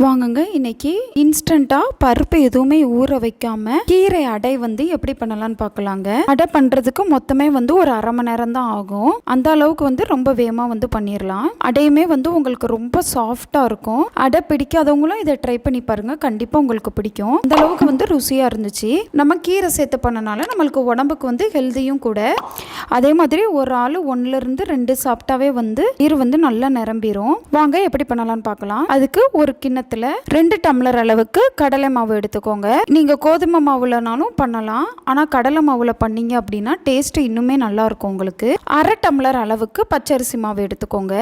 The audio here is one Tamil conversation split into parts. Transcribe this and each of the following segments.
வாங்குங்க இன்னைக்கு இன்ஸ்டண்ட்டாக பருப்பு எதுவுமே ஊற வைக்காம கீரை அடை வந்து எப்படி பண்ணலாம்னு பார்க்கலாங்க. அடை பண்ணுறதுக்கு மொத்தமே வந்து ஒரு அரை மணி நேரம் தான் ஆகும். அந்த அளவுக்கு வந்து ரொம்ப வேகமாக வந்து பண்ணிடலாம். அடையுமே வந்து உங்களுக்கு ரொம்ப சாஃப்டாக இருக்கும். அடை பிடிக்காதவங்களும் இதை ட்ரை பண்ணி பாருங்க, கண்டிப்பாக உங்களுக்கு பிடிக்கும். அந்த அளவுக்கு வந்து ருசியாக இருந்துச்சு. நம்ம கீரை சேர்த்து பண்ணனால நம்மளுக்கு உடம்புக்கு வந்து ஹெல்தியும் கூட. அதே மாதிரி ஒரு ஆள் 1-2 சாப்பிட்டாவே வந்து நீர் வந்து நல்லா நிரம்பிடும். வாங்க எப்படி பண்ணலாம்னு பார்க்கலாம். அதுக்கு ஒரு கிண்ணத்தில் 2 டம்ளர் அளவுக்கு கடலை மாவு எடுத்துக்கோங்க. நீங்க கோதுமை மாவுலனாலும் பண்ணலாம், ஆனா கடலை மாவுல பண்ணீங்க அப்படின்னா டேஸ்ட் இன்னுமே நல்லா இருக்கும். உங்களுக்கு அரை டம்ளர் அளவுக்கு பச்சரிசி மாவு எடுத்துக்கோங்க.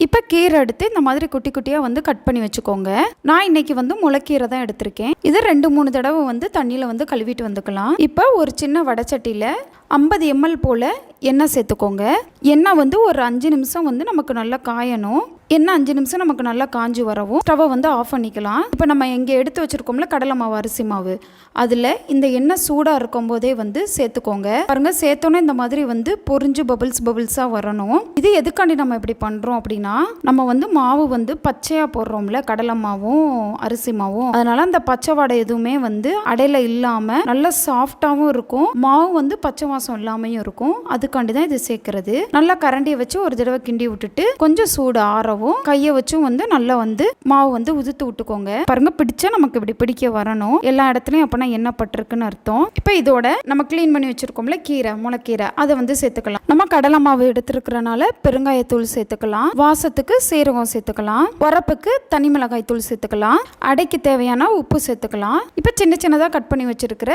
இப்போ கீரை எடுத்து இந்த மாதிரி குட்டி குட்டியாக வந்து கட் பண்ணி வச்சுக்கோங்க. நான் இன்னைக்கு வந்து முளைக்கீரை தான் எடுத்திருக்கேன். இது 2-3 தடவை வந்து தண்ணியில் வந்து கழுவிட்டு வந்துக்கலாம். இப்போ ஒரு சின்ன வடைச்சட்டியில் 50 ml போல் எண்ணெய் சேர்த்துக்கோங்க. எண்ணெய் வந்து ஒரு 5 நிமிஷம் வந்து நமக்கு நல்லா காயணும். எண்ணெய் 5 நிமிஷம் நமக்கு நல்லா காஞ்சி வரவும் ஸ்டவ்வை வந்து ஆஃப் பண்ணிக்கலாம். இப்போ நம்ம எங்கே எடுத்து வச்சுருக்கோம்ல கடலை மாவு அரிசி மாவு, அதில் இந்த எண்ணெய் சூடாக இருக்கும் போதே வந்து சேர்த்துக்கோங்க. பாருங்க, சேர்த்தோன்னே இந்த மாதிரி வந்து பொரிஞ்சு பபிள்ஸாக வரணும். இது எதுக்காண்டி நம்ம இப்படி பண்ணுறோம் அப்படின்னா, நம்ம வந்து மாவு வந்து பச்சையாக போடுறோம்ல கடலை மாவும் அரிசி மாவும், அதனால அந்த பச்சை வாடை எதுவுமே வந்து அடையில இல்லாமல் நல்லா சாஃப்டாகவும் இருக்கும். மாவு வந்து பச்சை வாசம் இல்லாமையும் இருக்கும். அதுக்காண்டி தான் இது சேர்க்கறது. நல்லா கரண்டியை வச்சு ஒரு தடவை கிண்டி விட்டுட்டு கொஞ்சம் சூடு ஆறவும் கையை வச்சும் வந்து நல்லா வந்து மாவு வந்து உதுத்து விட்டுக்கோங்க. பாருங்க, பிடிச்சா நமக்கு இப்படி பிடிக்க வரணும். எல்லா இடத்துலையும் அப்பனா எண்ணெய் பட்டிருக்குன்னு அர்த்தம். இப்போ இதோட நம்ம கிளீன் பண்ணி வச்சிருக்கோம்ல கீரை, முளைக்கீரை, அதை வந்து சேர்த்துக்கலாம். நம்ம கடலை மாவு எடுத்துருக்கிறனால பெருங்காயத்தூள் சேர்த்துக்கலாம். வாசத்துக்கு சீரகம் சேர்த்துக்கலாம். உரப்புக்கு தனி மிளகாய் தூள் சேர்த்துக்கலாம். அடைக்கு தேவையான உப்பு சேர்த்துக்கலாம். இப்போ சின்ன சின்னதாக கட் பண்ணி வச்சிருக்கிற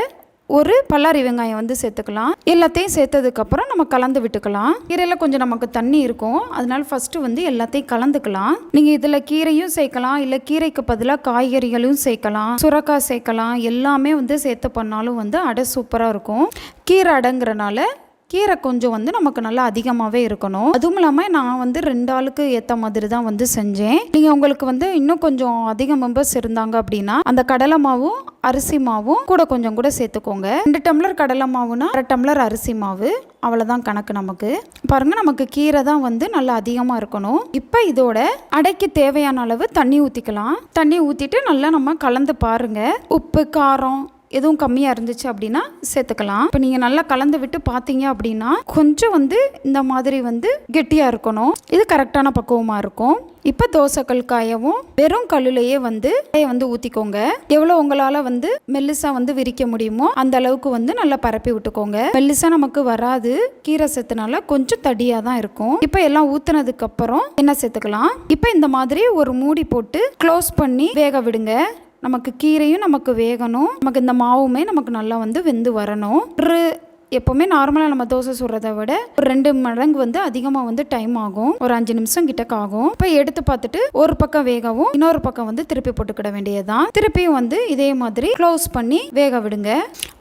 ஒரு பல்லாரி வெங்காயம் வந்து சேர்த்துக்கலாம். எல்லாத்தையும் சேர்த்ததுக்கப்புறம் நம்ம கலந்து விட்டுக்கலாம். கீரையில் கொஞ்சம் நமக்கு தண்ணி இருக்கும், அதனால ஃபஸ்ட்டு வந்து எல்லாத்தையும் கலந்துக்கலாம். நீங்கள் இதில் கீரையும் சேர்க்கலாம், இல்லை கீரைக்கு பதிலாக காய்கறிகளும் சேர்க்கலாம், சுரக்காய் சேர்க்கலாம். எல்லாமே வந்து சேர்த்து பண்ணாலும் வந்து அடை சூப்பராக இருக்கும். கீரை அடைங்கிறனால கீரை கொஞ்சம் வந்து நமக்கு நல்லா அதிகமாகவே இருக்கணும். அதுவும் இல்லாமல் நான் வந்து 2 ஆளுக்கு ஏற்ற மாதிரி தான் வந்து செஞ்சேன். நீங்கள் உங்களுக்கு வந்து இன்னும் கொஞ்சம் அதிக மெம்பர்ஸ் இருந்தாங்க அப்படின்னா அந்த கடலை மாவும் அரிசி மாவும் கொஞ்சம் கூட சேர்த்துக்கோங்க. 2 டம்ளர் கடலை மாவுனா 1/2 டம்ளர் அரிசி மாவு, அவ்வளோதான் கணக்கு நமக்கு. பாருங்கள், நமக்கு கீரை தான் வந்து நல்லா அதிகமாக இருக்கணும். இப்போ இதோட அடைக்கு தேவையான அளவு தண்ணி ஊற்றிக்கலாம். தண்ணி ஊற்றிட்டு நல்லா நம்ம கலந்து பாருங்கள். உப்பு காரம் எதுவும் கம்மியாக இருந்துச்சு அப்படின்னா சேர்த்துக்கலாம். இப்போ நீங்கள் நல்லா கலந்து விட்டு பார்த்தீங்க அப்படின்னா கொஞ்சம் வந்து இந்த மாதிரி வந்து கெட்டியாக இருக்கணும். இது கரெக்டான பக்குவமாக இருக்கும். இப்போ தோசைக்கல் காயவும் வெறும் கல்லுலையே வந்து ஊற்றிக்கோங்க. எவ்வளோ உங்களால் வந்து மெல்லிசாக வந்து விரிக்க முடியுமோ அந்த அளவுக்கு வந்து நல்லா பரப்பி விட்டுக்கோங்க. மெல்லிசாக நமக்கு வராது, கீரை சேர்த்தனால கொஞ்சம் தடியாக தான் இருக்கும். இப்போ எல்லாம் ஊற்றுனதுக்கு அப்புறம் என்ன சேர்த்துக்கலாம். இப்போ இந்த மாதிரி ஒரு மூடி போட்டு க்ளோஸ் பண்ணி வேக விடுங்க. நமக்கு கீரையும் நமக்கு வேகணும், நமக்கு இந்த மாவுமே நமக்கு நல்லா வந்து வெந்து வரணும். எப்போவுமே நார்மலாக நம்ம தோசை சுடுறதை விட ஒரு 2 மடங்கு வந்து அதிகமாக வந்து டைம் ஆகும். ஒரு 5 நிமிஷம் கிட்டக்க ஆகும். இப்போ எடுத்து பார்த்துட்டு ஒரு பக்கம் வேகவும் இன்னொரு பக்கம் வந்து திருப்பி போட்டுக்கிட வேண்டியதுதான். திருப்பியும் வந்து இதே மாதிரி க்ளோஸ் பண்ணி வேக விடுங்க.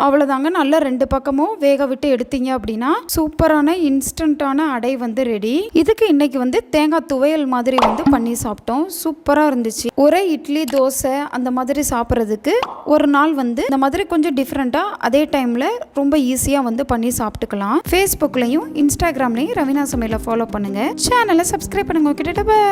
அவ்வளோதாங்க. நல்லா 2 பக்கமும் வேக விட்டு எடுத்தீங்க அப்படின்னா சூப்பரான இன்ஸ்டண்ட்டான அடை வந்து ரெடி. இதுக்கு இன்னைக்கு வந்து தேங்காய் துவையல் மாதிரி வந்து பண்ணி சாப்பிட்டோம். சூப்பராக இருந்துச்சு. ஒரே இட்லி தோசை அந்த மாதிரி சாப்பிட்றதுக்கு ஒரு நாள் வந்து இந்த மாதிரி கொஞ்சம் டிஃப்ரெண்ட்டாக அதே டைமில் ரொம்ப ஈஸியாக வந்து பண்ணி சாப்பிட்டுக்கலாம். ஃபேஸ்புக்லையும் இன்ஸ்டாகிராம்லையும் ரவீனா சமையலை ஃபாலோ பண்ணுங்க. சேனலை சப்ஸ்கிரைப் பண்ணுங்க. Okay, by.